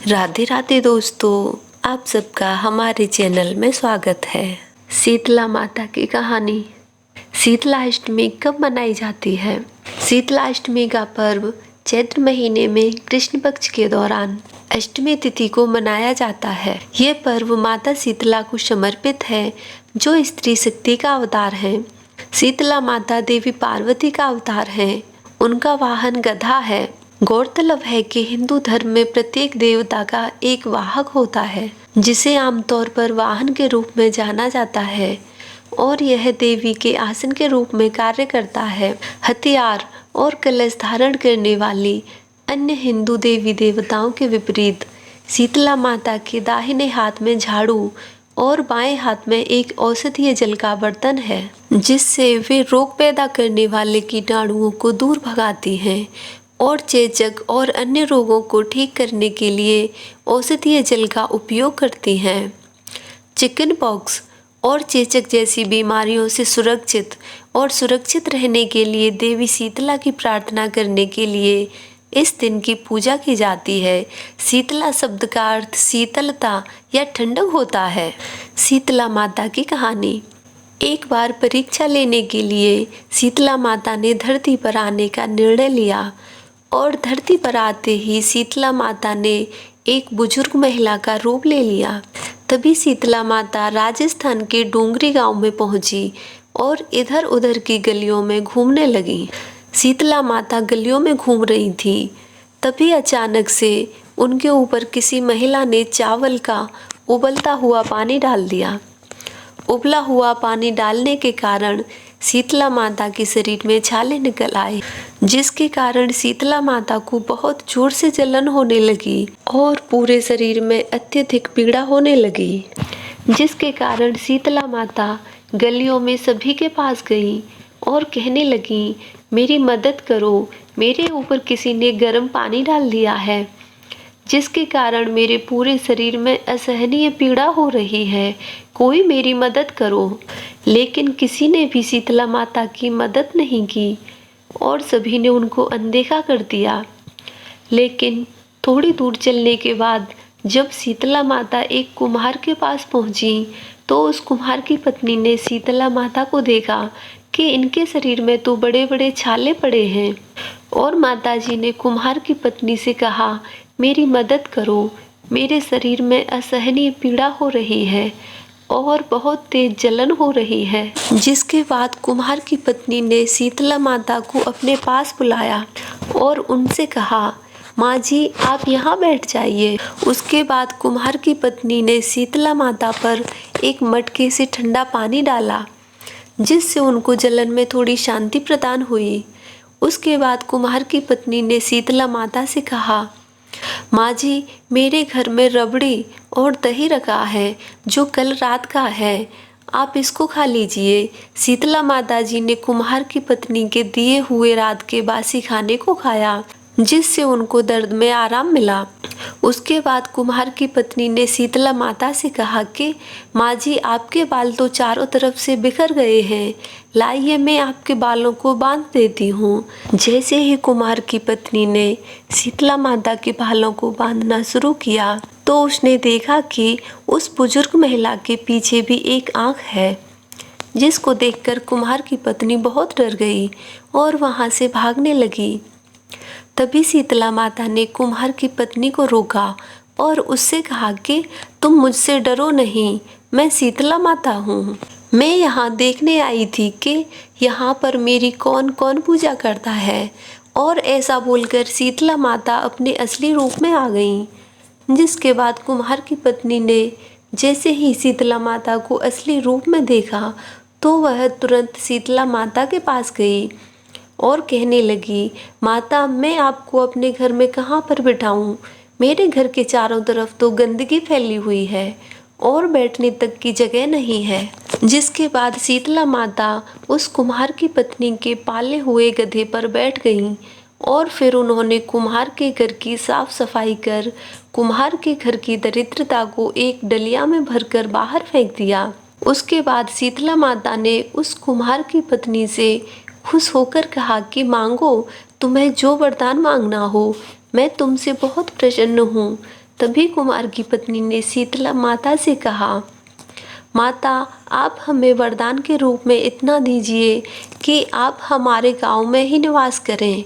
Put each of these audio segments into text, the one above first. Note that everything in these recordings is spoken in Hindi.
राधे राधे दोस्तों, आप सबका हमारे चैनल में स्वागत है। शीतला माता की कहानी। शीतला अष्टमी कब मनाई जाती है? शीतला अष्टमी का पर्व चैत्र महीने में कृष्ण पक्ष के दौरान अष्टमी तिथि को मनाया जाता है। ये पर्व माता शीतला को समर्पित है, जो स्त्री शक्ति का अवतार है। शीतला माता देवी पार्वती का अवतार है। उनका वाहन गधा है। गौरतलब है कि हिंदू धर्म में प्रत्येक देवता का एक वाहक होता है, जिसे आमतौर पर वाहन के रूप में जाना जाता है और यह देवी के आसन के रूप में कार्य करता है। हथियार और कलश धारण करने वाली अन्य हिंदू देवी देवताओं के विपरीत शीतला माता के दाहिने हाथ में झाड़ू और बाएं हाथ में एक औषधीय जल का बर्तन है, जिससे वे रोग पैदा करने वाले कीटाणुओं को दूर भगाती हैं और चेचक और अन्य रोगों को ठीक करने के लिए औषधीय जल का उपयोग करती हैं। चिकन पॉक्स और चेचक जैसी बीमारियों से सुरक्षित रहने के लिए देवी शीतला की प्रार्थना करने के लिए इस दिन की पूजा की जाती है। शीतला शब्द का अर्थ शीतलता या ठंडक होता है। शीतला माता की कहानी। एक बार परीक्षा लेने के लिए शीतला माता ने धरती पर आने का निर्णय लिया और धरती पर आते ही शीतला माता ने एक बुजुर्ग महिला का रूप ले लिया। तभी शीतला माता राजस्थान के डोंगरी गांव में पहुंची और इधर उधर की गलियों में घूमने लगी। शीतला माता गलियों में घूम रही थी, तभी अचानक से उनके ऊपर किसी महिला ने चावल का उबलता हुआ पानी डाल दिया। उबला हुआ पानी डालने के कारण शीतला माता के शरीर में छाले निकल आए, जिसके कारण शीतला माता को बहुत जोर से जलन होने लगी और पूरे शरीर में अत्यधिक पीड़ा होने लगी, जिसके कारण शीतला माता गलियों में सभी के पास गई और कहने लगी, मेरी मदद करो, मेरे ऊपर किसी ने गर्म पानी डाल दिया है, जिसके कारण मेरे पूरे शरीर में असहनीय पीड़ा हो रही है, कोई मेरी मदद करो। लेकिन किसी ने भी शीतला माता की मदद नहीं की और सभी ने उनको अनदेखा कर दिया। लेकिन थोड़ी दूर चलने के बाद जब शीतला माता एक कुम्हार के पास पहुंची, तो उस कुम्हार की पत्नी ने शीतला माता को देखा कि इनके शरीर में तो बड़े बड़े छाले पड़े हैं, और माताजी ने कुम्हार की पत्नी से कहा, मेरी मदद करो, मेरे शरीर में असहनीय पीड़ा हो रही है और बहुत तेज जलन हो रही है। जिसके बाद कुम्हार की पत्नी ने शीतला माता को अपने पास बुलाया और उनसे कहा, माँ जी आप यहाँ बैठ जाइए। उसके बाद कुम्हार की पत्नी ने शीतला माता पर एक मटके से ठंडा पानी डाला, जिससे उनको जलन में थोड़ी शांति प्रदान हुई। उसके बाद कुम्हार की पत्नी ने शीतला माता से कहा, माँ जी मेरे घर में रबड़ी और दही रखा है, जो कल रात का है, आप इसको खा लीजिए। शीतला माता जी ने कुम्हार की पत्नी के दिए हुए रात के बासी खाने को खाया, जिससे उनको दर्द में आराम मिला। उसके बाद कुम्हार की पत्नी ने शीतला माता से कहा कि माँ जी आपके बाल तो चारों तरफ से बिखर गए हैं, लाइए मैं आपके बालों को बांध देती हूँ। जैसे ही कुम्हार की पत्नी ने शीतला माता के बालों को बांधना शुरू किया, तो उसने देखा कि उस बुजुर्ग महिला के पीछे भी एक आँख है, जिसको देखकर कुम्हार की पत्नी बहुत डर गई और वहाँ से भागने लगी। तभी शीतला माता ने कुम्हार की पत्नी को रोका और उससे कहा कि तुम मुझसे डरो नहीं, मैं शीतला माता हूँ। मैं यहाँ देखने आई थी कि यहाँ पर मेरी कौन कौन पूजा करता है। और ऐसा बोलकर शीतला माता अपने असली रूप में आ गई। जिसके बाद कुम्हार की पत्नी ने जैसे ही शीतला माता को असली रूप में देखा, तो वह तुरंत शीतला माता के पास गई और कहने लगी, माता मैं आपको अपने घर में कहाँ पर बिठाऊं? मेरे घर के चारों तरफ तो गंदगी फैली हुई है और बैठने तक की जगह नहीं है। जिसके बाद शीतला माता उस कुम्हार की पत्नी के पाले हुए गधे पर बैठ गईं और फिर उन्होंने कुम्हार के घर की साफ सफाई कर कुम्हार के घर की दरिद्रता को एक डलिया में भरकर बाहर फेंक दिया। उसके बाद शीतला माता ने उस कुम्हार की पत्नी से खुश होकर कहा कि मांगो, तुम्हें जो वरदान मांगना हो, मैं तुमसे बहुत प्रसन्न हूँ। तभी कुमार की पत्नी ने शीतला माता से कहा, माता, आप हमें वरदान के रूप में इतना दीजिए कि आप हमारे गांव में ही निवास करें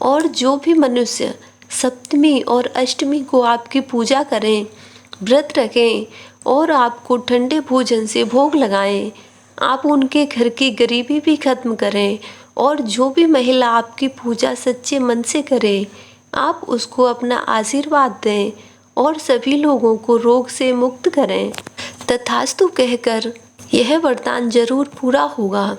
और जो भी मनुष्य सप्तमी और अष्टमी को आपकी पूजा करें, व्रत रखें और आपको ठंडे भोजन से भोग लगाएं, आप उनके घर की गरीबी भी खत्म करें और जो भी महिला आपकी पूजा सच्चे मन से करे, आप उसको अपना आशीर्वाद दें और सभी लोगों को रोग से मुक्त करें। तथास्तु कहकर यह वरदान जरूर पूरा होगा।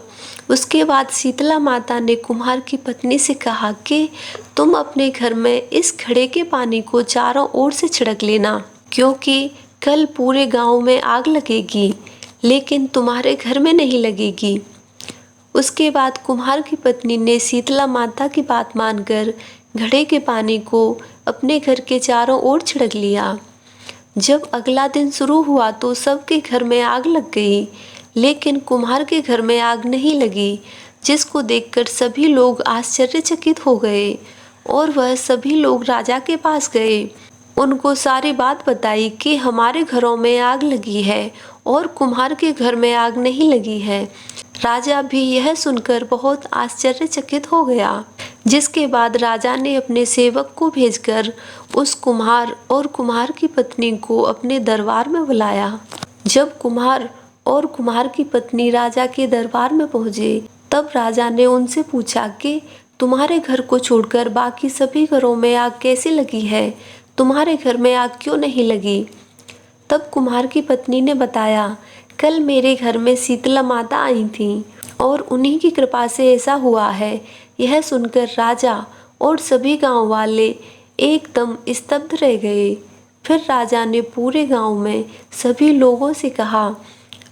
उसके बाद शीतला माता ने कुम्हार की पत्नी से कहा कि तुम अपने घर में इस घड़े के पानी को चारों ओर से छिड़क लेना, क्योंकि कल पूरे गांव में आग लगेगी, लेकिन तुम्हारे घर में नहीं लगेगी। उसके बाद कुम्हार की पत्नी ने शीतला माता की बात मानकर घड़े के पानी को अपने घर के चारों ओर छिड़क लिया। जब अगला दिन शुरू हुआ तो सबके घर में आग लग गई, लेकिन कुम्हार के घर में आग नहीं लगी, जिसको देखकर सभी लोग आश्चर्यचकित हो गए और वह सभी लोग राजा के पास गए। उनको सारी बात बताई कि हमारे घरों में आग लगी है और कुम्हार के घर में आग नहीं लगी है। राजा भी यह सुनकर बहुत आश्चर्यचकित हो गया, जिसके बाद राजा ने अपने सेवक को भेजकर उस कुम्हार और कुम्हार की पत्नी को अपने दरबार में बुलाया। जब कुम्हार और कुम्हार की पत्नी राजा के दरबार में पहुंचे, तब राजा ने उनसे पूछा कि तुम्हारे घर को छोड़कर बाकी सभी घरों में आग कैसे लगी है, तुम्हारे घर में आग क्यों नहीं लगी? तब कुम्हार की पत्नी ने बताया, कल मेरे घर में शीतला माता आई थी और उन्हीं की कृपा से ऐसा हुआ है। यह सुनकर राजा और सभी गांव वाले एकदम स्तब्ध रह गए। फिर राजा ने पूरे गांव में सभी लोगों से कहा,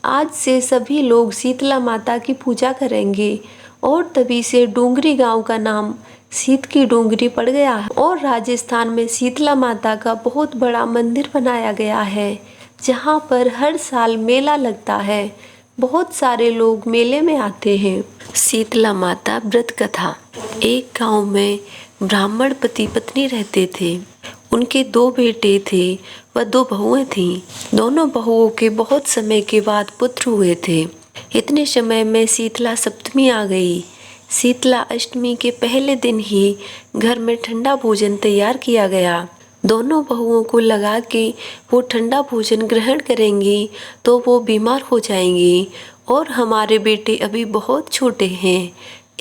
आज से सभी लोग शीतला माता की पूजा करेंगे, और तभी से डूंगरी गांव का नाम शीत की डूंगरी पड़ गया है और राजस्थान में शीतला माता का बहुत बड़ा मंदिर बनाया गया है, जहां पर हर साल मेला लगता है। बहुत सारे लोग मेले में आते हैं। शीतला माता व्रत कथा। एक गांव में ब्राह्मण पति पत्नी रहते थे। उनके 2 बेटे थे व 2 बहुएं थीं। दोनों बहुओं के बहुत समय के बाद पुत्र हुए थे। इतने समय में शीतला सप्तमी आ गई। शीतला अष्टमी के पहले दिन ही घर में ठंडा भोजन तैयार किया गया। दोनों बहुओं को लगा कि वो ठंडा भोजन ग्रहण करेंगी तो वो बीमार हो जाएंगी और हमारे बेटे अभी बहुत छोटे हैं।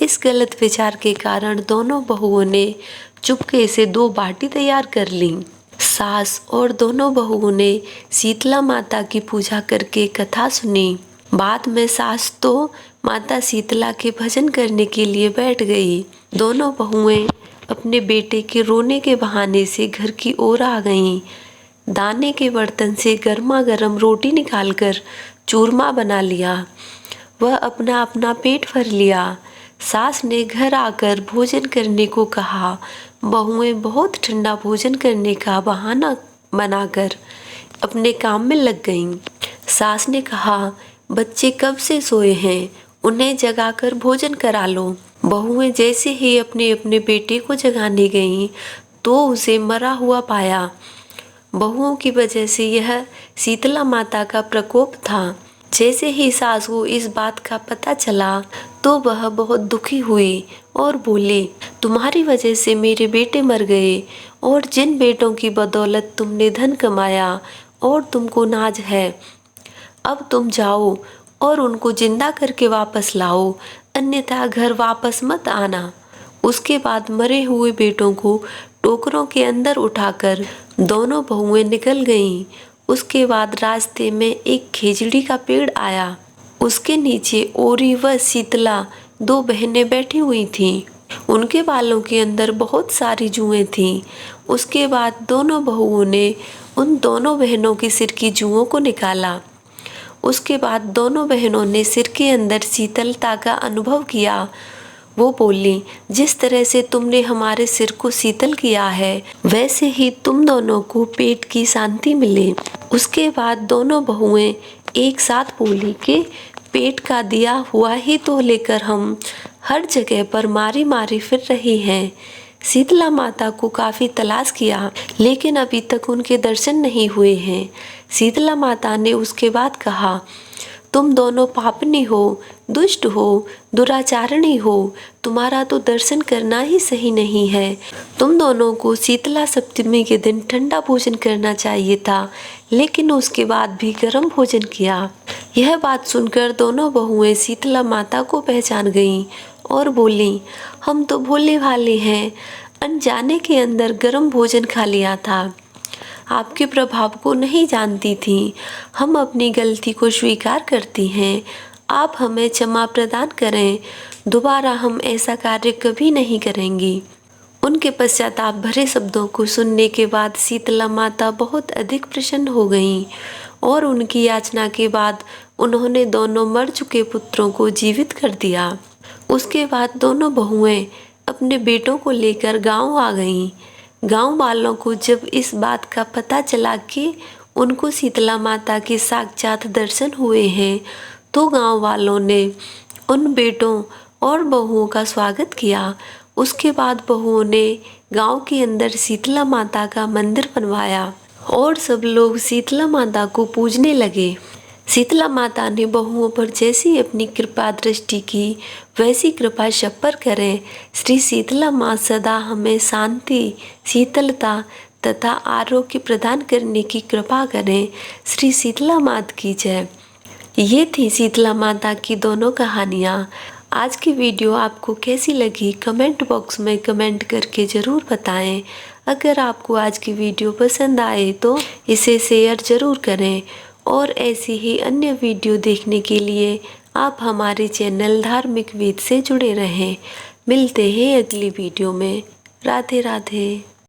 इस गलत विचार के कारण दोनों बहुओं ने चुपके से 2 बाटी तैयार कर ली। सास और दोनों बहुओं ने शीतला माता की पूजा करके कथा सुनी। बाद में सास तो माता शीतला के भजन करने के लिए बैठ गई। दोनों बहुएं अपने बेटे के रोने के बहाने से घर की ओर आ गईं। दाने के बर्तन से गर्मा गर्म रोटी निकालकर चूरमा बना लिया। वह अपना अपना पेट भर लिया। सास ने घर आकर भोजन करने को कहा। बहुएं बहुत ठंडा भोजन करने का बहाना बनाकर अपने काम में लग गईं। सास ने कहा, बच्चे कब से सोए हैं, उन्हें जगाकर भोजन करा लो। बहुएं जैसे ही अपने अपने बेटे को जगाने गईं तो उसे मरा हुआ पाया। बहुओं की वजह से यह शीतला माता का प्रकोप था। जैसे ही सास को इस बात का पता चला तो वह बहुत दुखी हुई और बोली, तुम्हारी वजह से मेरे बेटे मर गए और जिन बेटों की बदौलत तुमने धन कमाया और तुमको नाज है, अब तुम जाओ और उनको जिंदा करके वापस लाओ, अन्यथा घर वापस मत आना। उसके बाद मरे हुए बेटों को टोकरों के अंदर उठाकर दोनों बहुएं निकल गईं। उसके बाद रास्ते में एक खेजड़ी का पेड़ आया। उसके नीचे ओरी व शीतला 2 बहनें बैठी हुई थीं। उनके बालों के अंदर बहुत सारी जुएं थीं। उसके बाद दोनों बहुओं ने उन दोनों बहनों के सिर की जुओं को निकाला। उसके बाद दोनों बहनों ने सिर के अंदर शीतलता का अनुभव किया। वो बोली, जिस तरह से तुमने हमारे सिर को शीतल किया है, वैसे ही तुम दोनों को पेट की शांति मिले। उसके बाद दोनों बहुएं एक साथ बोली कि पेट का दिया हुआ ही तो लेकर हम हर जगह पर मारी मारी फिर रही हैं। शीतला माता को काफ़ी तलाश किया, लेकिन अभी तक उनके दर्शन नहीं हुए हैं। शीतला माता ने उसके बाद कहा, तुम दोनों पापनी हो, दुष्ट हो, दुराचारणी हो, तुम्हारा तो दर्शन करना ही सही नहीं है। तुम दोनों को शीतला सप्तमी के दिन ठंडा भोजन करना चाहिए था, लेकिन उसके बाद भी गर्म भोजन किया। यह बात सुनकर दोनों बहुएं शीतला माता को पहचान गईं और बोलीं, हम तो भोले भाले हैं, अनजाने के अंदर गर्म भोजन खा लिया था। आपके प्रभाव को नहीं जानती थी। हम अपनी गलती को स्वीकार करती हैं। आप हमें क्षमा प्रदान करें। दोबारा हम ऐसा कार्य कभी नहीं करेंगी। उनके पश्चाताप भरे शब्दों को सुनने के बाद शीतला माता बहुत अधिक प्रसन्न हो गईं और उनकी याचना के बाद उन्होंने दोनों मर चुके पुत्रों को जीवित कर दिया। उसके बाद दोनों बहुएं अपने बेटों को लेकर गांव आ गईं। गांव वालों को जब इस बात का पता चला कि उनको शीतला माता के साक्षात दर्शन हुए हैं, तो गांव वालों ने उन बेटों और बहुओं का स्वागत किया। उसके बाद बहुओं ने गांव के अंदर शीतला माता का मंदिर बनवाया और सब लोग शीतला माता को पूजने लगे। शीतला माता ने बहुओं पर जैसी अपनी कृपा दृष्टि की, वैसी कृपा सब पर करें। श्री शीतला माँ सदा हमें शांति, शीतलता तथा आरोग्य प्रदान करने की कृपा करें। श्री शीतला माता की जय। ये थी शीतला माता की दोनों कहानियाँ। आज की वीडियो आपको कैसी लगी कमेंट बॉक्स में कमेंट करके ज़रूर बताएं। अगर आपको आज की वीडियो पसंद आए तो इसे शेयर ज़रूर करें और ऐसी ही अन्य वीडियो देखने के लिए आप हमारे चैनल धार्मिक वेद से जुड़े रहें। मिलते हैं अगली वीडियो में। राधे राधे।